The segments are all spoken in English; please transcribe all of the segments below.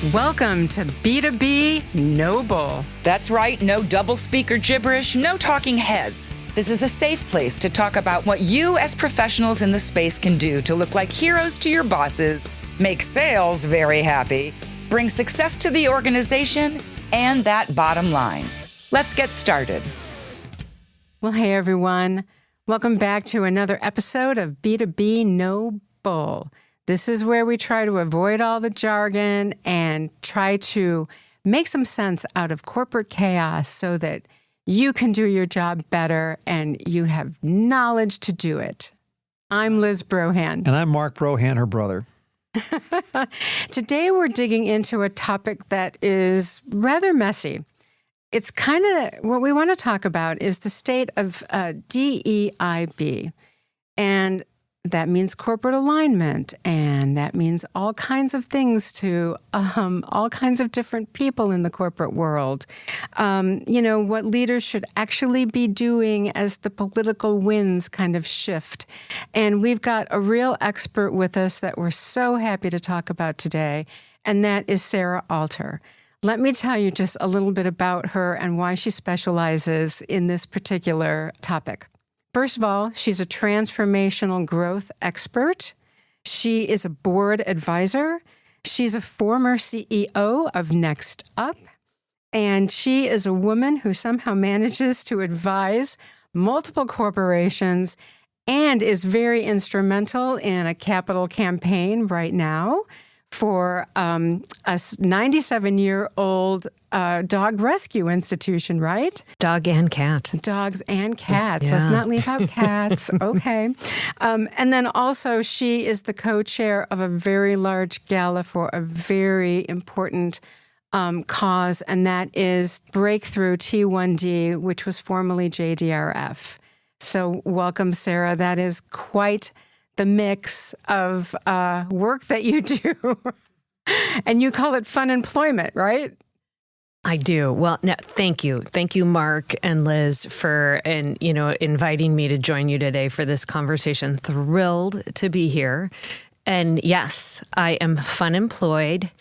Welcome to B2B No Bull. That's right, no double speaker gibberish, no talking heads. This is a safe place to talk about what you as professionals in the space can do to look like heroes to your bosses, make sales very happy, bring success to the organization, and that bottom line. Let's get started. Well, hey everyone. Welcome back to another episode of B2B No Bull. This is where we try to avoid all the jargon and try to make some sense out of corporate chaos so that you can do your job better and you have knowledge to do it. I'm Liz Brohan. And I'm Mark Brohan, her brother. Today we're digging into a topic that is rather messy. It's kind of what we want to talk about is the state of DEIB. And that means corporate alignment, and that means all kinds of things to all kinds of different people in the corporate world. What leaders should actually be doing as the political winds kind of shift. And we've got a real expert with us that we're so happy to talk about today, and that is Sarah Alter. Let me tell you just a little bit about her and why she specializes in this particular topic. First of all, she's a transformational growth expert. She is a board advisor. She's a former CEO of NextUp. And she is a woman who somehow manages to advise multiple corporations and is very instrumental in a capital campaign right now for a 97-year-old dog rescue institution, right? Dog and cat. Dogs and cats. Yeah. Let's not leave out cats. Okay. And then also she is the co-chair of a very large gala for a very important cause, and that is Breakthrough T1D, which was formerly JDRF. So welcome, Sarah. That is quite the mix of work that you do. And you call it fun employment, right? I do. Well, no, thank you. Thank you, Mark and Liz, for inviting me to join you today for this conversation. Thrilled to be here. And yes, I am fun employed.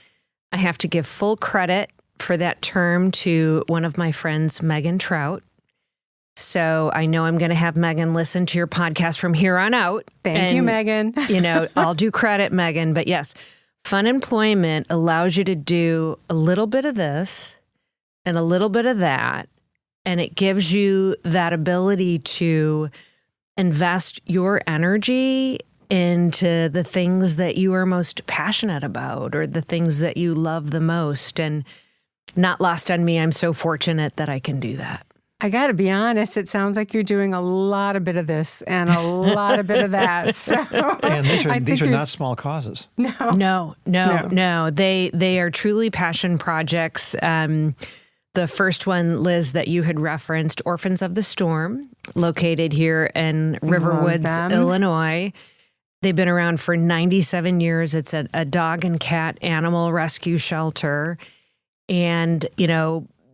I have to give full credit for that term to one of my friends, Megan Trout. So I know I'm going to have Megan listen to your podcast from here on out. Thank you, Megan. I'll do credit, Megan. But yes, fun employment allows you to do a little bit of this and a little bit of that. And it gives you that ability to invest your energy into the things that you are most passionate about or the things that you love the most. And not lost on me, I'm so fortunate that I can do that. I got to be honest, it sounds like you're doing a lot of bit of this and a lot of bit of that. So, and these are not small causes. No. They are truly passion projects. The first one, Liz, that you had referenced, Orphans of the Storm, located here in Riverwoods, Illinois. They've been around for 97 years. It's a dog and cat animal rescue shelter. And,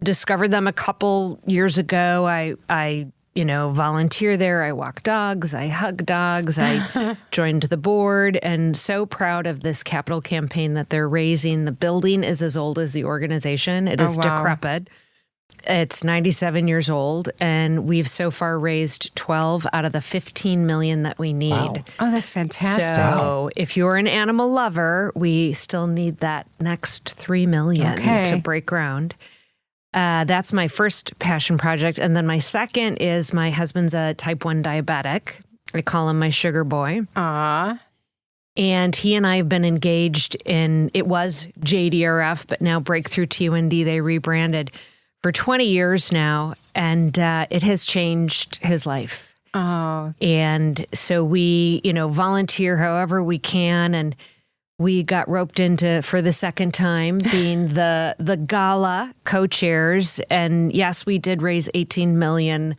discovered them a couple years ago. I volunteer there. I walk dogs. I hug dogs. I joined the board and so proud of this capital campaign that they're raising. The building is as old as the organization. It is decrepit. It's 97 years old, and we've so far raised 12 out of the 15 million that we need. Wow. Oh, that's fantastic. So if you're an animal lover, we still need that next 3 million to break ground. That's my first passion project. And then my second is my husband's a type 1 diabetic. I call him my sugar boy. Aww. And he and I have been engaged in, it was JDRF, but now Breakthrough T1D, they rebranded for 20 years now. And it has changed his life. Oh. And so we, volunteer however we can. And we got roped into, for the second time, being the gala co-chairs. And yes, we did raise $18 million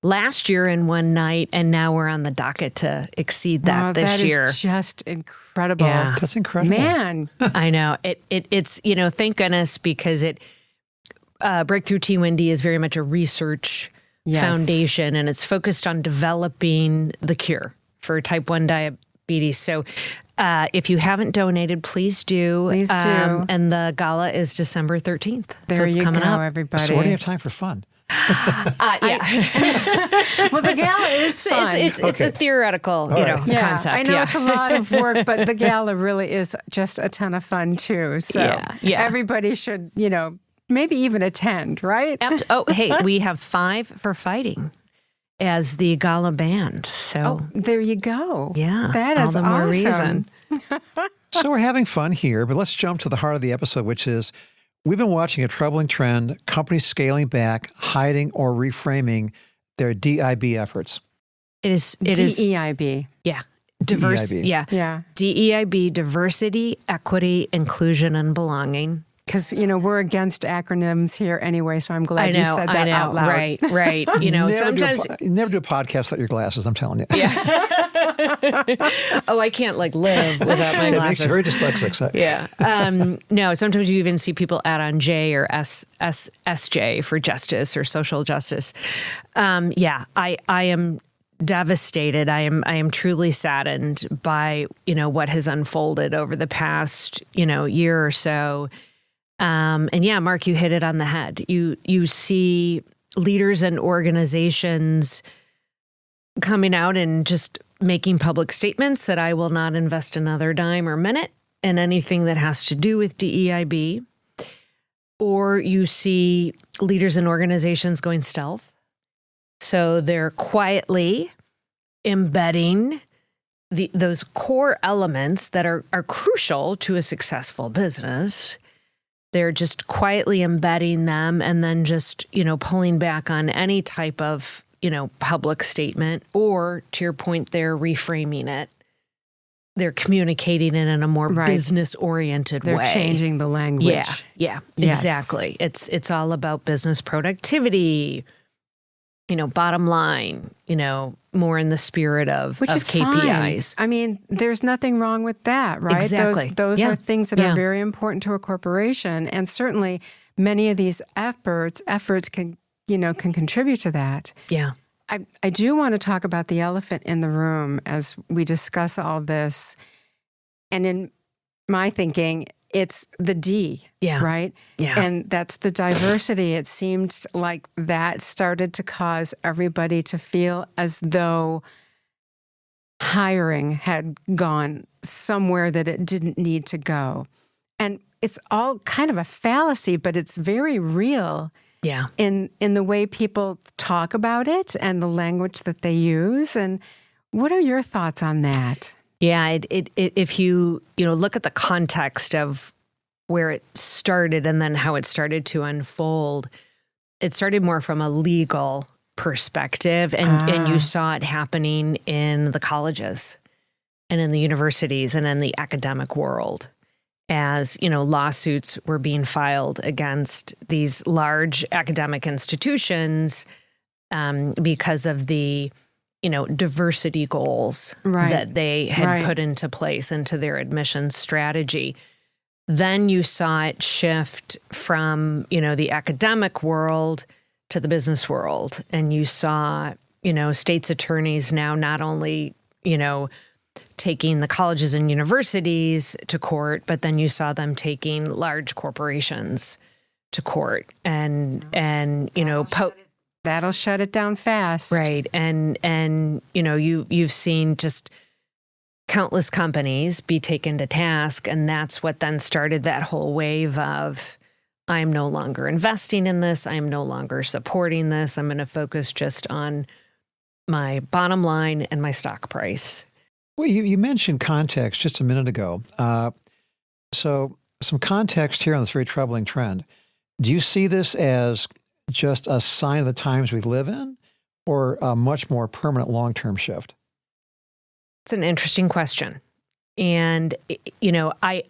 last year in one night, and now we're on the docket to exceed that this year. That is just incredible. Yeah. That's incredible. Man. I know. It's, thank goodness, because Breakthrough T1D is very much a research foundation, and it's focused on developing the cure for type 1 diabetes. So If you haven't donated, please do. Please do. And the gala is December 13th. There so it's you coming go, up. everybody. So where do you have time for fun? Yeah. Well, the gala is fun. It's a theoretical, concept. I know it's a lot of work, but the gala really is just a ton of fun too. So everybody should, maybe even attend, right? Hey, we have 5 for fighting as the gala band. So there you go. Yeah, that is all the more awesome. reason. So we're having fun here, but let's jump to the heart of the episode, which is we've been watching a troubling trend, companies scaling back, hiding, or reframing their DEIB efforts. It is DEIB. Yeah. DEIB. Yeah. DEIB, diversity, equity, inclusion, and belonging. Because, we're against acronyms here anyway, so I'm glad you said that out loud. Right. Sometimes... Never do a podcast without your glasses, I'm telling you. Yeah. I can't live without my glasses. It makes you very dyslexic. So. Yeah. No, sometimes you even see people add on J or SJ for justice or social justice. I am devastated. I am truly saddened by, what has unfolded over the past, year or so. Mark, you hit it on the head. You see leaders and organizations coming out and just making public statements that I will not invest another dime or minute in anything that has to do with DEIB. Or you see leaders and organizations going stealth. So they're quietly embedding those core elements that are crucial to a successful business. They're just quietly embedding them and then just, pulling back on any type of, public statement, or to your point, they're reframing it. They're communicating it in a more business-oriented way. They're changing the language. Yeah, exactly. It's all about business productivity, bottom line, more in the spirit of KPIs. Fine. I mean, there's nothing wrong with that, right? Exactly. Those are things that are very important to a corporation. And certainly many of these efforts can contribute to that. Yeah. I do want to talk about the elephant in the room as we discuss all this. And in my thinking, it's the D, right? Yeah. And that's the diversity. It seemed like that started to cause everybody to feel as though hiring had gone somewhere that it didn't need to go. And it's all kind of a fallacy, but it's very real. Yeah. In the way people talk about it and the language that they use. And what are your thoughts on that? Yeah, if you look at the context of where it started and then how it started to unfold, it started more from a legal perspective, and you saw it happening in the colleges and in the universities and in the academic world. As, lawsuits were being filed against these large academic institutions because of the, diversity goals that they had put into place into their admissions strategy. Then you saw it shift from, the academic world to the business world. And you saw, states' attorneys now not only, taking the colleges and universities to court, but then you saw them taking large corporations to court, and that'll shut it down fast, right? And you've seen just countless companies be taken to task, and that's what then started that whole wave of, I'm no longer investing in this, I'm no longer supporting this, I'm going to focus just on my bottom line and my stock price. Well, you mentioned context just a minute ago. So some context here on this very troubling trend. Do you see this as just a sign of the times we live in, or a much more permanent long-term shift? It's an interesting question. And, I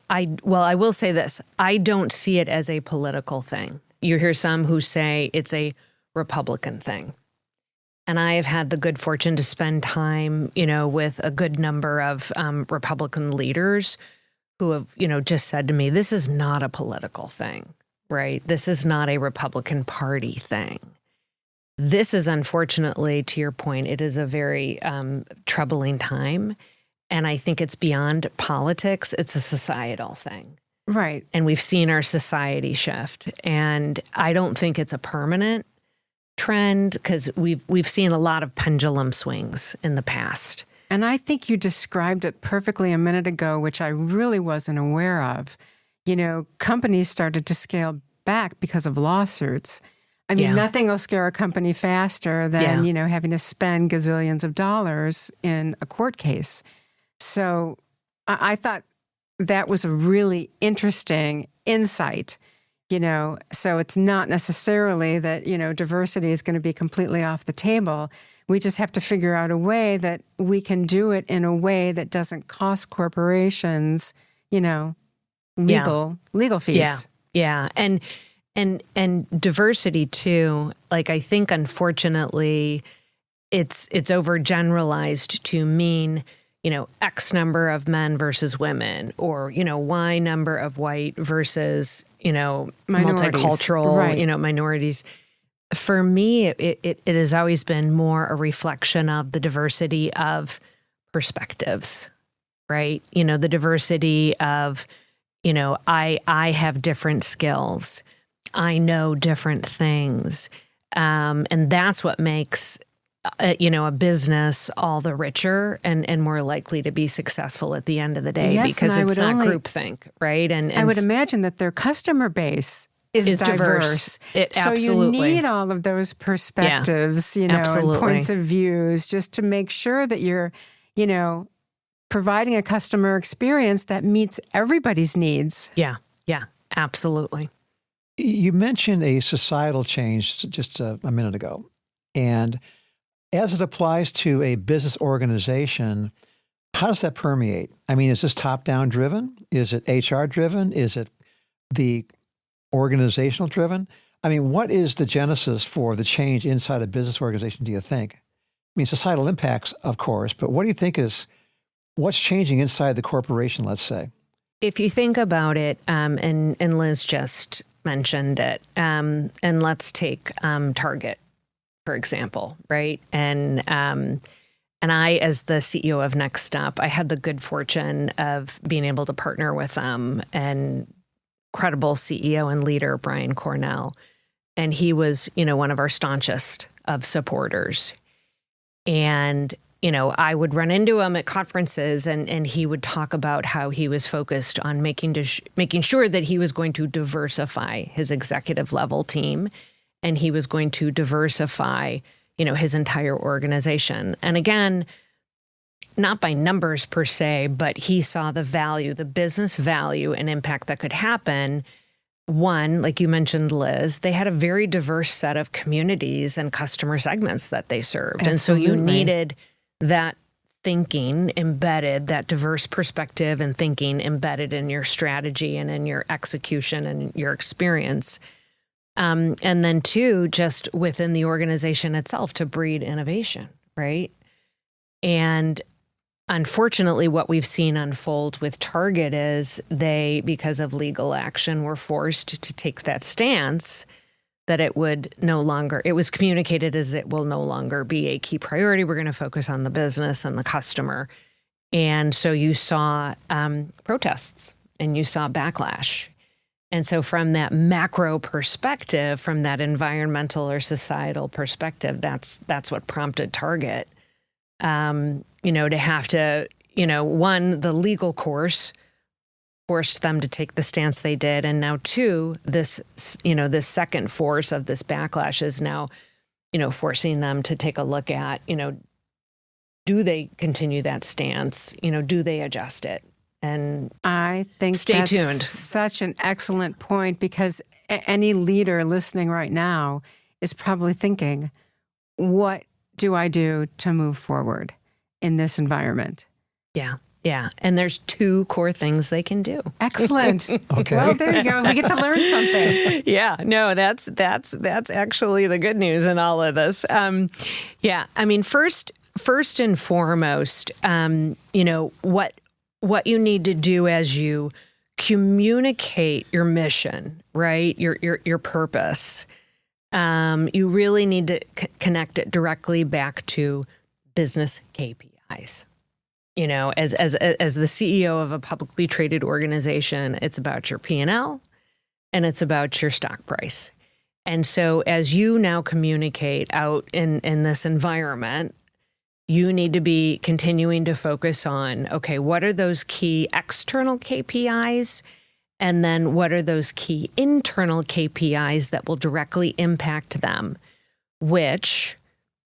will say this. I don't see it as a political thing. You hear some who say it's a Republican thing. And I have had the good fortune to spend time, with a good number of Republican leaders who have, just said to me, this is not a political thing, right? This is not a Republican Party thing. This is, unfortunately, to your point, it is a very troubling time. And I think it's beyond politics. It's a societal thing. Right. And we've seen our society shift. And I don't think it's a permanent trend because we've seen a lot of pendulum swings in the past. And I think you described it perfectly a minute ago, which I really wasn't aware of. Companies started to scale back because of lawsuits. I mean, nothing will scare a company faster than, having to spend gazillions of dollars in a court case. So I thought that was a really interesting insight, so it's not necessarily that, diversity is going to be completely off the table. We just have to figure out a way that we can do it in a way that doesn't cost corporations, legal fees. Yeah. And diversity too, like I think unfortunately it's overgeneralized to mean, X number of men versus women or, Y number of white versus, multicultural, right. Minorities. For me, it has always been more a reflection of the diversity of perspectives, right? The diversity of, I have different skills. I know different things. And that's what makes, a business all the richer and more likely to be successful at the end of the day because it's not groupthink, right? And I would imagine that their customer base is diverse. So you need all of those perspectives, and points of views just to make sure that you're, providing a customer experience that meets everybody's needs. Yeah, absolutely. You mentioned a societal change just a minute ago. And as it applies to a business organization, how does that permeate? I mean, is this top-down driven? Is it HR driven? Is it the organizational driven? I mean, what is the genesis for the change inside a business organization, do you think? I mean, societal impacts, of course, but what do you think what's changing inside the corporation, let's say? If you think about it, and Liz just mentioned it, and let's take Target, for example, right? And I, as the CEO of NextUp, I had the good fortune of being able to partner with them and incredible CEO and leader, Brian Cornell. And he was, one of our staunchest of supporters. And, I would run into him at conferences and he would talk about how he was focused on making sure that he was going to diversify his executive level team and he was going to diversify, his entire organization. And again, not by numbers per se, but he saw the value, the business value and impact that could happen. One, like you mentioned, Liz, they had a very diverse set of communities and customer segments that they served. Absolutely. And so you needed that thinking embedded, that diverse perspective and thinking embedded in your strategy and in your execution and your experience. And then two, just within the organization itself to breed innovation, right? And unfortunately, what we've seen unfold with Target is they, because of legal action, were forced to take that stance that it was communicated as it will no longer be a key priority. We're going to focus on the business and the customer. And so you saw protests and you saw backlash. And so from that macro perspective, from that environmental or societal perspective, that's what prompted Target, to have to, one, the legal course forced them to take the stance they did. And now two, this second force of this backlash is now, forcing them to take a look at, do they continue that stance? Do they adjust it? And I think stay that's tuned. Such an excellent point because any leader listening right now is probably thinking, what do I do to move forward in this environment? Yeah. And there's two core things they can do. Excellent. Okay. Well, there you go. We get to learn something. Yeah. No, that's actually the good news in all of this. I mean, first and foremost, what you need to do as you communicate your mission, right? Your purpose. You really need to connect it directly back to business KPIs. You know, as the CEO of a publicly traded organization, it's about your P&L and it's about your stock price. And so as you now communicate out in this environment, you need to be continuing to focus on, okay, what are those key external KPIs? And then what are those key internal KPIs that will directly impact them? Which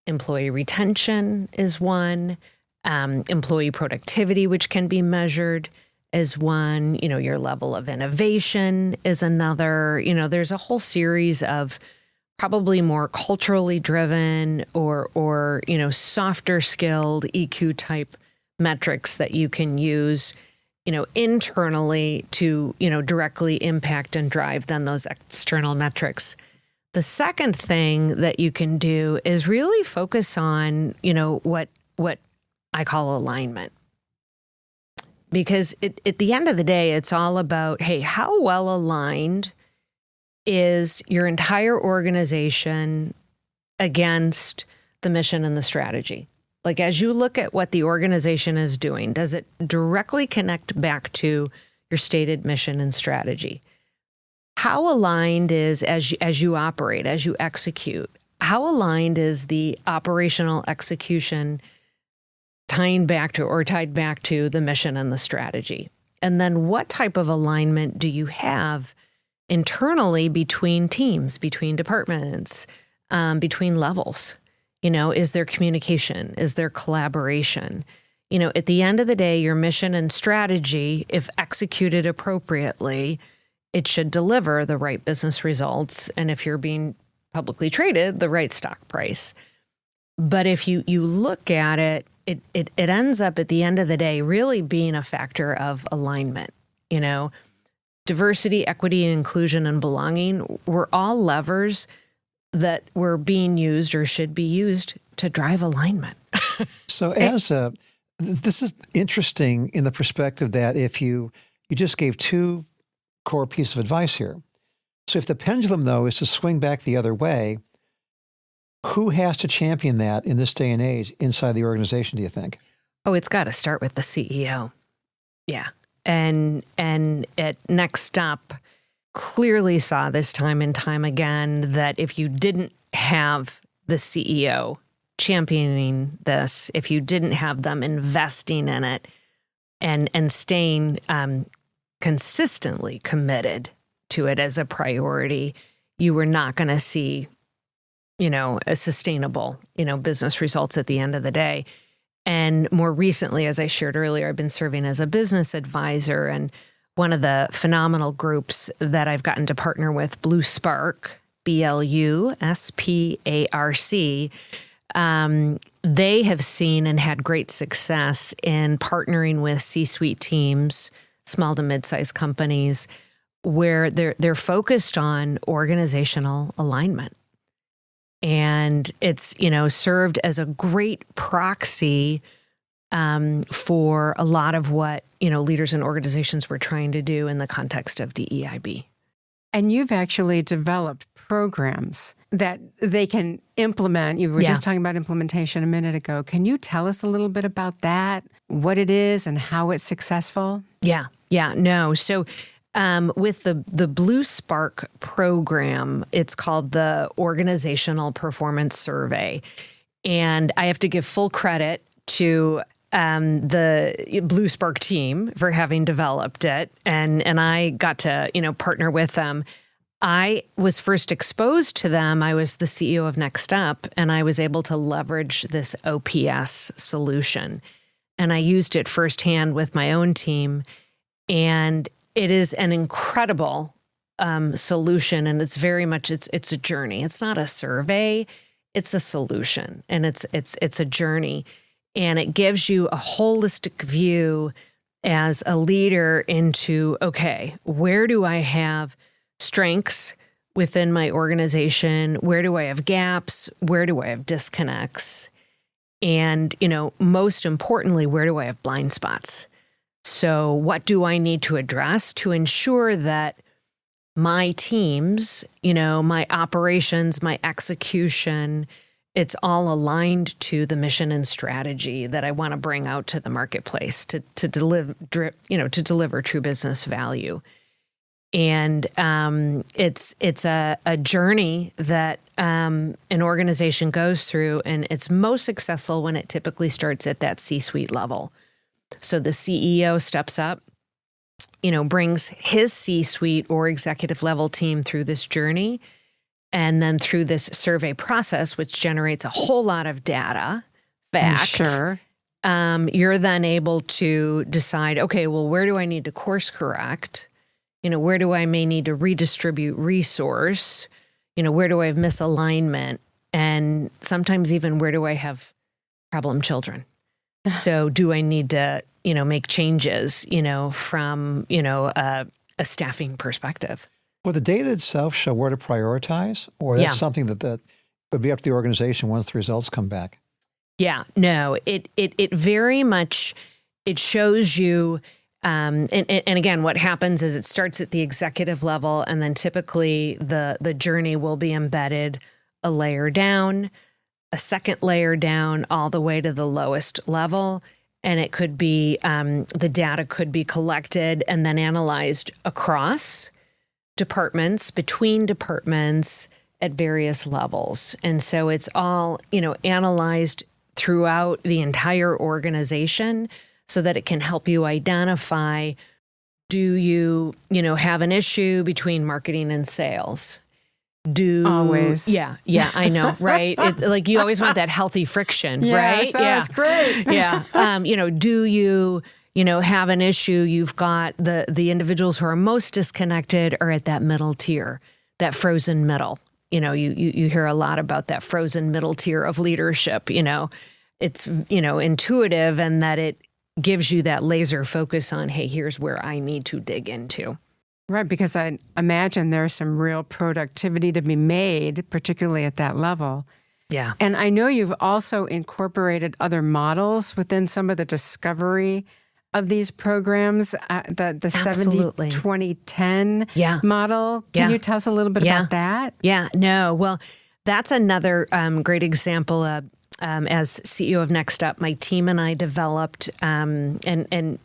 employee retention is one, employee productivity, which can be measured, is one. You know, your level of innovation is another. You know, there's a whole series of probably more culturally driven or you know, softer skilled EQ type metrics that you can use, you know, internally to, you know, directly impact and drive then those external metrics. The second thing that you can do is really focus on, you know, what I call alignment. Because at the end of the day, it's all about, hey, how well aligned is your entire organization against the mission and the strategy? Like, as you look at what the organization is doing, does it directly connect back to your stated mission and strategy? How aligned is, as you operate, as you execute, how aligned is the operational execution tied back to the mission and the strategy? And then what type of alignment do you have internally between teams, between departments, between levels? You know, is there communication? Is there collaboration? You know, at the end of the day, your mission and strategy, if executed appropriately, it should deliver the right business results. And if you're being publicly traded, the right stock price. But if you look at it, it ends up at the end of the day really being a factor of alignment. You know, diversity, equity, and inclusion and belonging were all levers that were being used or should be used to drive alignment. So this is interesting in the perspective that if you just gave two core pieces of advice here. So if the pendulum, though, is to swing back the other way, who has to champion that in this day and age inside the organization, do you think? Oh, it's got to start with the CEO. Yeah. And at NextUp, clearly saw this time and time again that if you didn't have the CEO championing this, if you didn't have them investing in it and staying consistently committed to it as a priority, you were not going to see, you know, a sustainable, you know, business results at the end of the day. And more recently, as I shared earlier, I've been serving as a business advisor, and one of the phenomenal groups that I've gotten to partner with, Blue Spark, BLUSPARC, they have seen and had great success in partnering with C-suite teams, small to mid-sized companies, where they're focused on organizational alignment. And it's, you know, served as a great proxy for a lot of what, you know, leaders and organizations were trying to do in the context of DEIB. And you've actually developed programs that they can implement. You were just talking about implementation a minute ago. Can you tell us a little bit about that, what it is and how it's successful? No. So with the Blue Spark program, it's called the Organizational Performance Survey. And I have to give full credit to the Blue Spark team for having developed it. And I got to, you know, partner with them. I was first exposed to them. I was the CEO of NextUp, and I was able to leverage this OPS solution. And I used it firsthand with my own team. And it is an incredible solution, and it's very much it's a journey. It's not a survey; it's a solution, and it's a journey, and it gives you a holistic view as a leader into, okay, where do I have strengths within my organization? Where do I have gaps? Where do I have disconnects? And, you know, most importantly, where do I have blind spots? So what do I need to address to ensure that my teams, you know, my operations, my execution it's all aligned to the mission and strategy that I want to bring out to the marketplace to deliver true business value. And it's a journey that an organization goes through, and it's most successful when it typically starts at that C-suite level. So the CEO steps up, brings his C-suite or executive level team through this journey. And then through this survey process, which generates a whole lot of data, fact, sure. You're then able to decide, okay, well, where do I need to course correct? Where do I may need to redistribute resource? Where do I have misalignment? And sometimes even where do I have problem children? So do I need to, make changes, from, a staffing perspective? Will the data itself show where to prioritize, or that's something that would be up to the organization once the results come back? Yeah, no, it very much, it shows you, and again, what happens is it starts at the executive level, and then typically the journey will be embedded a layer down, a second layer down, all the way to the lowest level. And it could be, the data could be collected and then analyzed across departments, between departments at various levels. And so it's all, analyzed throughout the entire organization so that it can help you identify, do you, have an issue between marketing and sales? Always. Yeah, I know, right? Like you always want that healthy friction, right? That's great. Yeah. Do you, have an issue? You've got the individuals who are most disconnected are at that middle tier, that frozen middle. You hear a lot about that frozen middle tier of leadership. It's, intuitive, and that it gives you that laser focus on, hey, here's where I need to dig into. Right, because I imagine there's some real productivity to be made, particularly at that level. Yeah. And I know you've also incorporated other models within some of the discovery of these programs, the 70-20-10 model. Can you tell us a little bit about that? Yeah, no. Well, that's another great example of, as CEO of NextUp, my team and I developed, and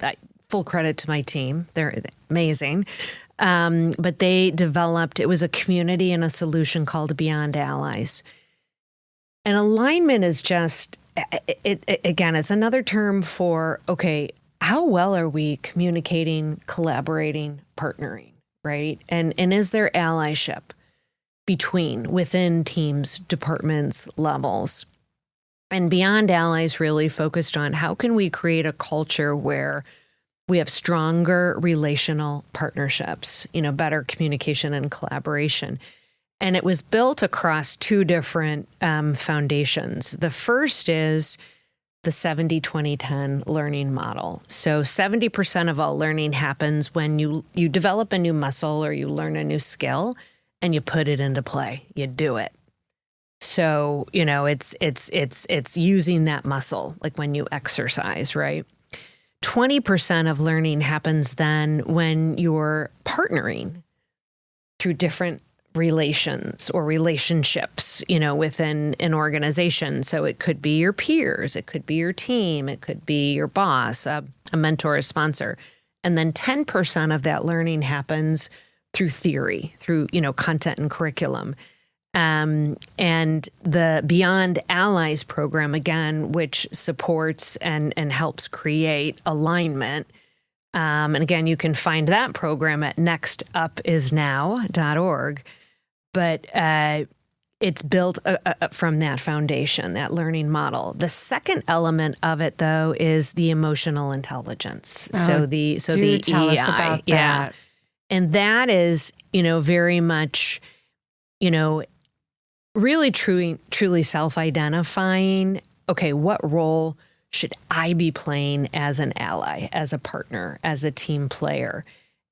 full credit to my team. They're amazing. But they developed, it was a community and a solution called Beyond Allies. And alignment is just, again, it's another term for, okay, how well are we communicating, collaborating, partnering, right? And is there allyship within teams, departments, levels? And Beyond Allies really focused on how can we create a culture where we have stronger relational partnerships, better communication and collaboration. And it was built across two different foundations. The first is the 70-20-10 learning model. So 70% of all learning happens when you develop a new muscle or you learn a new skill and you put it into play. You do it. So, it's using that muscle, like when you exercise, right? 20% of learning happens then when you're partnering through different relations or relationships, within an organization. So it could be your peers, it could be your team, it could be your boss, a mentor, a sponsor. And then 10% of that learning happens through theory, through, content and curriculum. And the Beyond Allies program, again, which supports and helps create alignment. And again, you can find that program at nextupisnow.org. But it's built from that foundation, that learning model. The second element of it, though, is the emotional intelligence. So the tell EI, us about that. And that is, very much, really truly self-identifying, okay, what role should I be playing as an ally, as a partner, as a team player?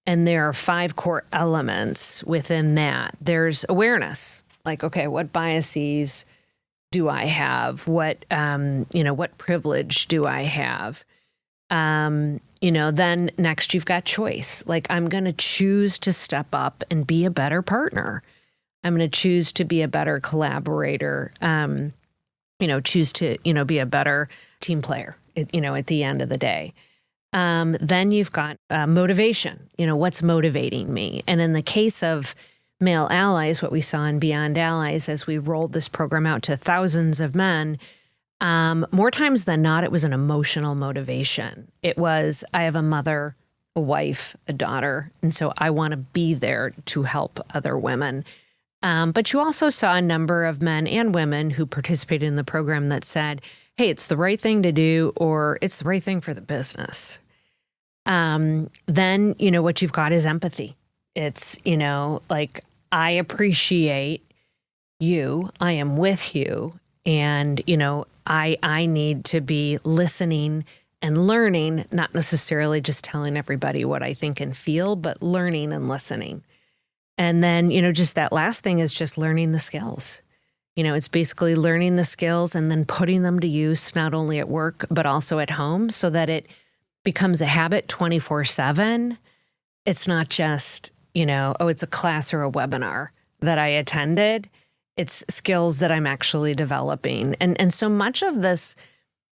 And there are 5 core elements within that. There's awareness, like, okay, what biases do I have? What privilege do I have? Then next you've got choice. Like, I'm going to choose to step up and be a better partner. I'm going to choose to be a better collaborator. choose to, be a better team player, at the end of the day. Then you've got motivation. What's motivating me? And in the case of male allies, what we saw in Beyond Allies as we rolled this program out to thousands of men, more times than not, it was an emotional motivation. It was, I have a mother, a wife, a daughter, and so I want to be there to help other women. But you also saw a number of men and women who participated in the program that said, hey, it's the right thing to do, or it's the right thing for the business. Then, what you've got is empathy. It's, I appreciate you, I am with you, and, I need to be listening and learning, not necessarily just telling everybody what I think and feel, but learning and listening. And then, just that last thing is just learning the skills. It's basically learning the skills and then putting them to use, not only at work, but also at home, so that it becomes a habit 24/7. It's not just, it's a class or a webinar that I attended. It's skills that I'm actually developing. And so much of this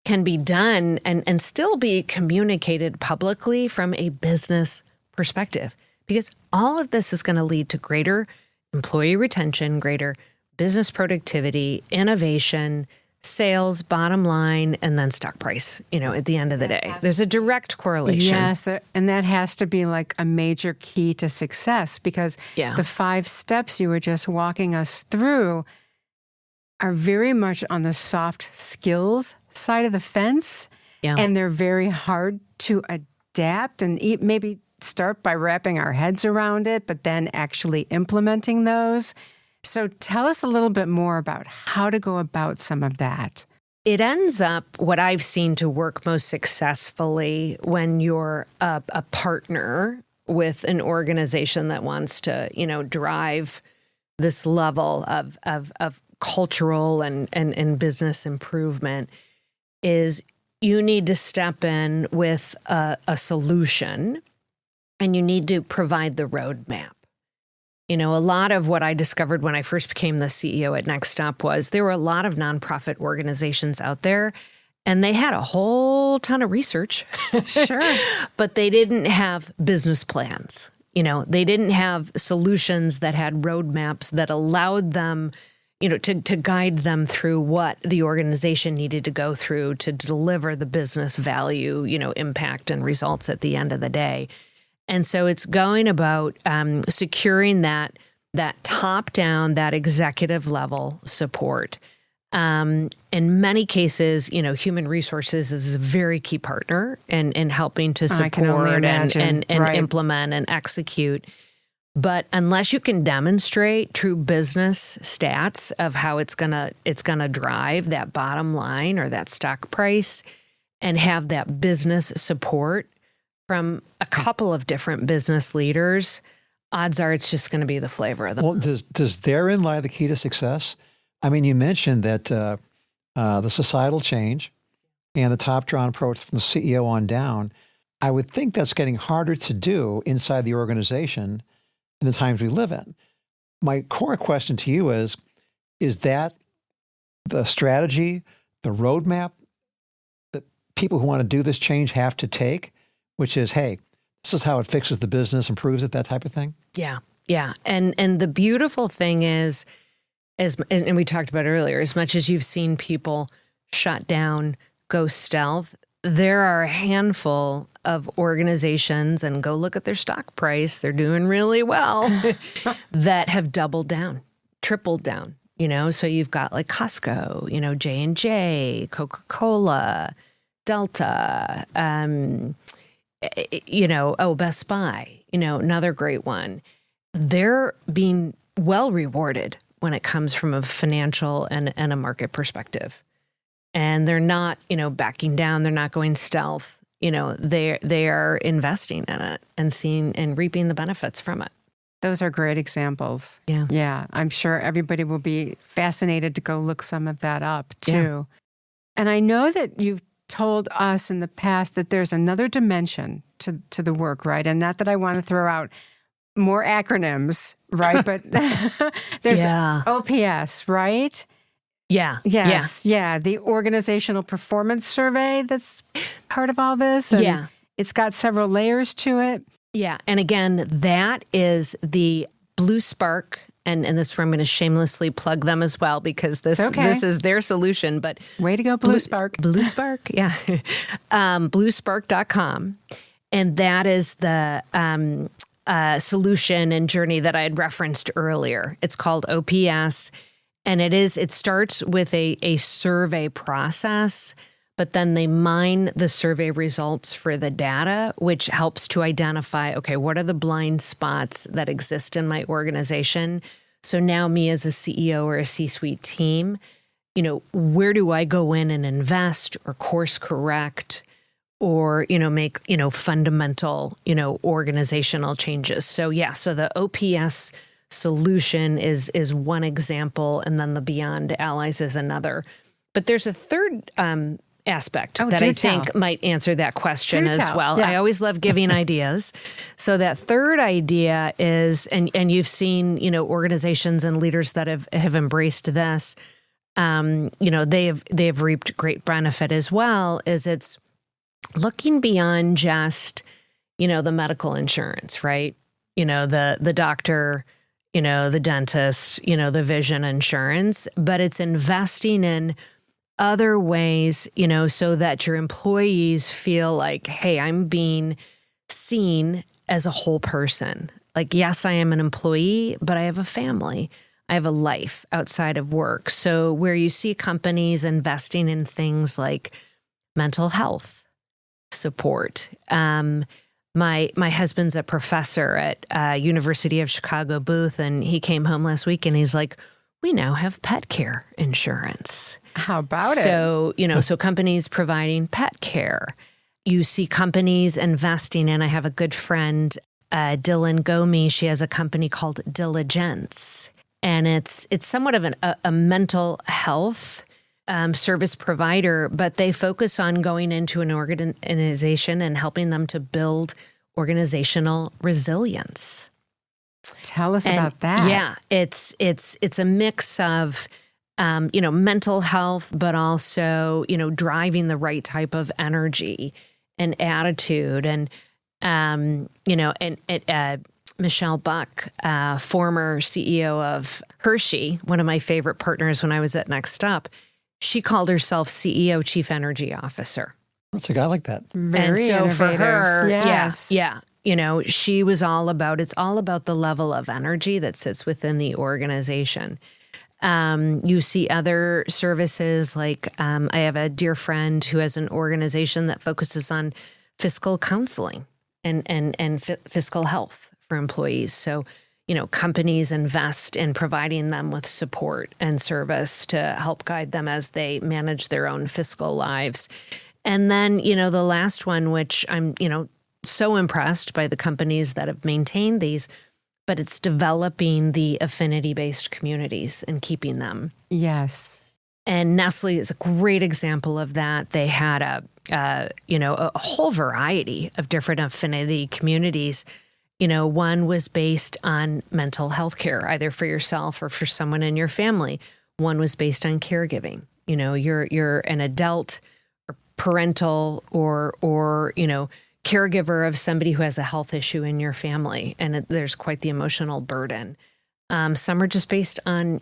can be done and still be communicated publicly from a business perspective, because all of this is going to lead to greater employee retention, greater business productivity, innovation, sales, bottom line, and then stock price, at the end of the day. There's a direct correlation. Yes, and that has to be like a major key to success, because the 5 steps you were just walking us through are very much on the soft skills side of the fence, and they're very hard to adapt and maybe start by wrapping our heads around it, but then actually implementing those. So tell us a little bit more about how to go about some of that. It ends up, what I've seen to work most successfully when you're a partner with an organization that wants to, drive this level of cultural and business improvement, is you need to step in with a solution, and you need to provide the roadmap. A lot of what I discovered when I first became the CEO at NextUp was there were a lot of nonprofit organizations out there, and they had a whole ton of research. Sure. But they didn't have business plans. They didn't have solutions that had roadmaps that allowed them, to guide them through what the organization needed to go through to deliver the business value, impact and results at the end of the day. And so it's going about securing that top down, that executive level support. In many cases, human resources is a very key partner in helping to support and implement and execute. But unless you can demonstrate true business stats of how it's gonna drive that bottom line or that stock price, and have that business support from a couple of different business leaders, odds are it's just going to be the flavor of the month. Well, does therein lie the key to success? I mean, you mentioned that the societal change and the top-down approach from the CEO on down, I would think that's getting harder to do inside the organization in the times we live in. My core question to you is that the strategy, the roadmap that people who want to do this change have to take, which is, hey, this is how it fixes the business, improves it, that type of thing? Yeah. And the beautiful thing is, and we talked about earlier, as much as you've seen people shut down, go stealth, there are a handful of organizations, and go look at their stock price, they're doing really well, that have doubled down, tripled down, So you've got like Costco, J&J, Coca-Cola, Delta, Best Buy, another great one. They're being well rewarded when it comes from a financial and a market perspective. And they're not, backing down. They're not going stealth. They are investing in it and seeing and reaping the benefits from it. Those are great examples. Yeah. Yeah. I'm sure everybody will be fascinated to go look some of that up too. Yeah. And I know that you've told us in the past that there's another dimension to the work, right? And not that I want to throw out more acronyms, right? But there's OPS, right? Yeah. Yes. Yeah. The organizational performance survey that's part of all this. And Yeah. It's got several layers to it. Yeah. And again, that is the Blue Spark. And this is where I'm going to shamelessly plug them as well, because this is their solution. But way to go, Blue Spark. Blue Spark, yeah. Bluespark.com. And that is the solution and journey that I had referenced earlier. It's called OPS. And it starts with a survey process, but then they mine the survey results for the data, which helps to identify, okay, what are the blind spots that exist in my organization? So now me as a CEO or a C-suite team, where do I go in and invest or course correct or, make, fundamental, organizational changes? So so the OPS solution is one example, and then the Beyond Allies is another. But there's a third aspect that I think might answer that question as well. Yeah. I always love giving ideas. So that third idea is, and you've seen, organizations and leaders that have embraced this, they have reaped great benefit as well, is it's looking beyond just, the medical insurance, right? The doctor, the dentist, the vision insurance, but it's investing in other ways, so that your employees feel like, hey, I'm being seen as a whole person. Like, yes, I am an employee, but I have a family. I have a life outside of work. So where you see companies investing in things like mental health support. My husband's a professor at University of Chicago Booth, and he came home last week and he's like, we now have pet care insurance. How about it? So, so companies providing pet care. You see companies investing in, I have a good friend, Dylan Gomi. She has a company called Diligence. And it's somewhat of a mental health service provider, but they focus on going into an organization and helping them to build organizational resilience. Tell us about that. Yeah, it's a mix of, mental health, but also, driving the right type of energy and attitude. And, Michelle Buck, former CEO of Hershey, one of my favorite partners when I was at NextUp, she called herself CEO Chief Energy Officer. That's a guy like that. Very innovative. For her, yes. yeah. She was it's all about the level of energy that sits within the organization. You see other services like I have a dear friend who has an organization that focuses on fiscal counseling and fiscal health for employees. So, companies invest in providing them with support and service to help guide them as they manage their own fiscal lives. And then, the last one, which I'm, so impressed by the companies that have maintained these, but it's developing the affinity-based communities and keeping them. Yes. And Nestlé is a great example of that. They had a whole variety of different affinity communities. One was based on mental health care, either for yourself or for someone in your family. One was based on caregiving. You're an adult or parental or caregiver of somebody who has a health issue in your family, and there's quite the emotional burden. Some are just based on,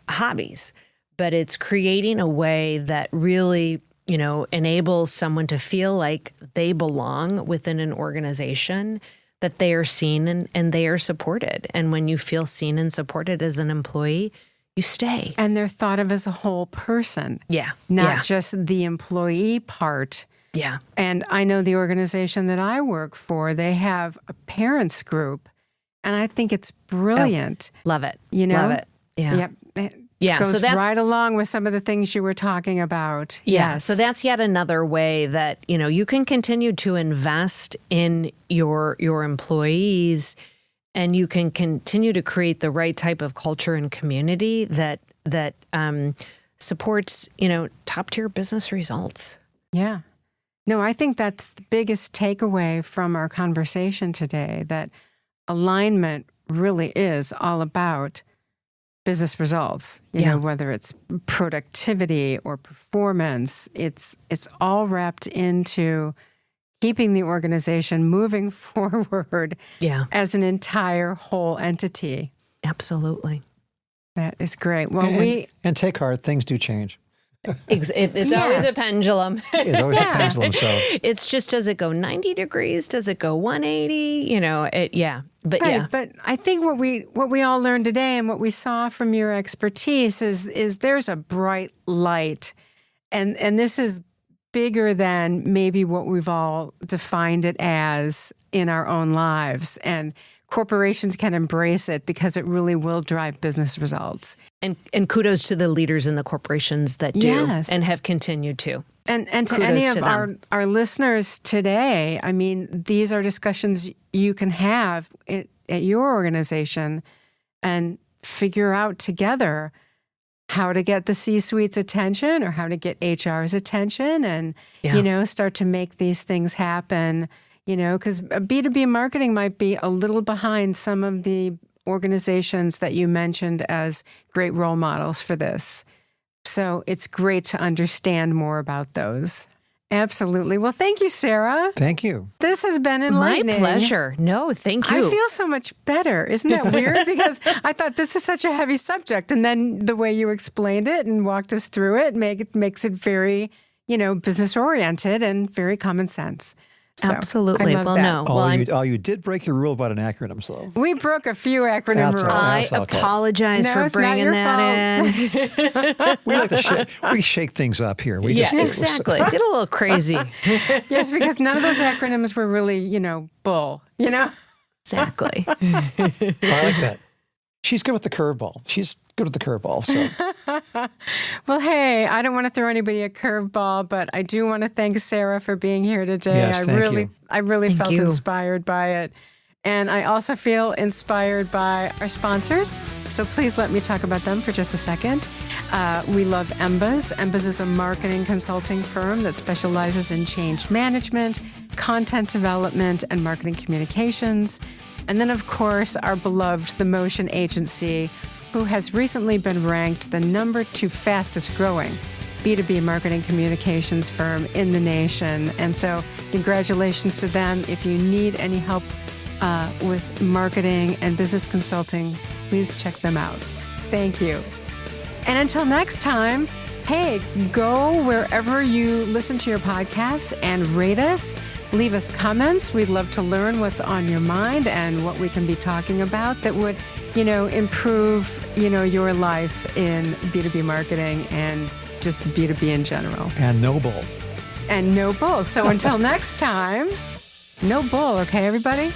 hobbies, but it's creating a way that really, enables someone to feel like they belong within an organization, that they are seen and they are supported. And when you feel seen and supported as an employee, you stay. And they're thought of as a whole person. Yeah. Not just the employee part. Yeah. And I know the organization that I work for, they have a parents group, and I think it's brilliant. Oh, love it. Love it. Yeah. Yep. Yeah, goes so that's right along with some of the things you were talking about. Yeah, Yes. so that's yet another way that, you can continue to invest in your employees, and you can continue to create the right type of culture and community that supports, top-tier business results. Yeah. No, I think that's the biggest takeaway from our conversation today, that alignment really is all about business results, you know, whether it's productivity or performance, it's all wrapped into keeping the organization moving forward as an entire whole entity. Absolutely. That is great. Well, and take heart, things do change. It's always a pendulum. It's always a pendulum. So it's just, does it go 90 degrees? Does it go 180? You know, But But I think what we all learned today and what we saw from your expertise is there's a bright light, and this is bigger than maybe what we've all defined it as in our own lives. And corporations can embrace it because it really will drive business results. And kudos to the leaders in the corporations that do and have continued to. And to any of our listeners today, I mean, these are discussions you can have at your organization and figure out together how to get the C-suite's attention or how to get HR's attention and, you know, start to make these things happen, you know, because B2B marketing might be a little behind some of the organizations that you mentioned as great role models for this. So it's great to understand more about those. Absolutely. Well, thank you, Sarah. Thank you. This has been enlightening. My pleasure. No, thank you. I feel so much better. Isn't that weird? Because I thought this is such a heavy subject. And then the way you explained it and walked us through it makes it very, you know, business oriented and very common sense. So, absolutely. Well, no. Well, you did break your rule about an acronym, so. We broke a few acronym rules. I apologize for bringing that in. We shake things up here. Exactly. Get a little crazy. Yes, because none of those acronyms were really, you know, bull, you know? Exactly. I like that. She's good with the curveball. So. Well, hey, I don't want to throw anybody a curveball, but I do want to thank Sarah for being here today. Yes, I really Thank felt you. Inspired by it. And I also feel inspired by our sponsors. So please let me talk about them for just a second. We love Embas. Embas is a marketing consulting firm that specializes in change management, content development, and marketing communications. And then, of course, our beloved The Motion Agency, who has recently been ranked the #2 fastest growing B2B marketing communications firm in the nation. And so congratulations to them. If you need any help with marketing and business consulting, please check them out. Thank you. And until next time, hey, go wherever you listen to your podcasts and rate us. Leave us comments. We'd love to learn what's on your mind and what we can be talking about that would, you know, improve, you know, your life in B2B marketing and just B2B in general. And no bull. And no bull. So until next time, no bull, okay, everybody?